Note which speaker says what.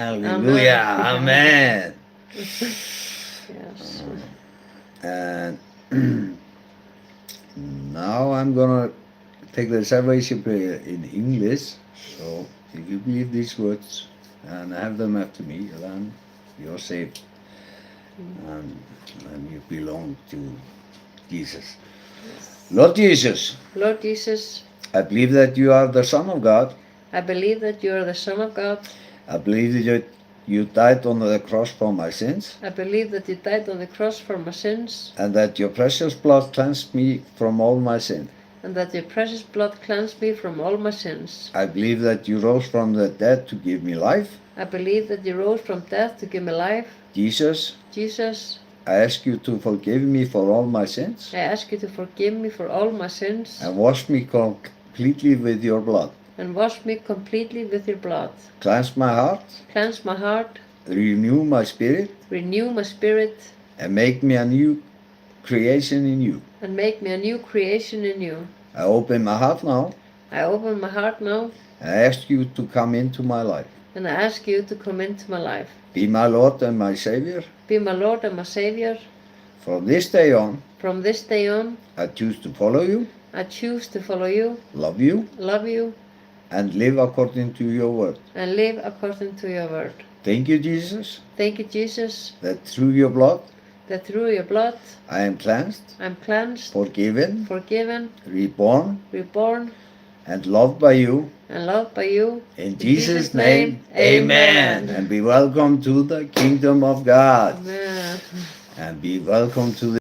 Speaker 1: Hallelujah. Amen.
Speaker 2: Yes.
Speaker 1: And now I'm gonna take the salvation prayer in English. So if you believe these words and have them after me, then you're saved and you belong to Jesus. Lord Jesus,
Speaker 2: Lord Jesus,
Speaker 1: I believe that you are the Son of God.
Speaker 2: I believe that you are the Son of God.
Speaker 1: I believe that you died on the cross for my sins,
Speaker 2: I believe that you died on the cross for my sins,
Speaker 1: and that your precious blood cleansed me from all my sin.
Speaker 2: and that your precious blood cleansed me from all my sins.
Speaker 1: I believe that you rose from the dead to give me life.
Speaker 2: I believe that you rose from death to give me life.
Speaker 1: Jesus,
Speaker 2: Jesus,
Speaker 1: I ask you to forgive me for all my sins
Speaker 2: I ask you to forgive me for all my sins
Speaker 1: and wash me completely with your blood.
Speaker 2: and wash me completely with your blood.
Speaker 1: Cleanse my heart,
Speaker 2: Cleanse my heart,
Speaker 1: renew my spirit,
Speaker 2: renew my spirit,
Speaker 1: and make me a new creation in you.
Speaker 2: and make me a new creation in you.
Speaker 1: I open my heart now
Speaker 2: I open my heart now,
Speaker 1: and I ask you to come into my life.
Speaker 2: and I ask you to come into my life.
Speaker 1: Be my Lord and my Savior.
Speaker 2: Be my Lord and my Savior.
Speaker 1: From this day on,
Speaker 2: From this day on,
Speaker 1: I choose to follow you,
Speaker 2: I choose to follow you,
Speaker 1: love you,
Speaker 2: love you,
Speaker 1: and live according to your word.
Speaker 2: and live according to your word.
Speaker 1: Thank you, Jesus,
Speaker 2: Thank you, Jesus,
Speaker 1: that through your blood
Speaker 2: that through your blood
Speaker 1: I am cleansed,
Speaker 2: I'm cleansed,
Speaker 1: forgiven,
Speaker 2: forgiven,
Speaker 1: reborn,
Speaker 2: reborn,
Speaker 1: and loved by you.
Speaker 2: and loved by you.
Speaker 1: In Jesus' name, amen. And be welcome to the kingdom of God.
Speaker 2: Amen.
Speaker 1: And be welcome to the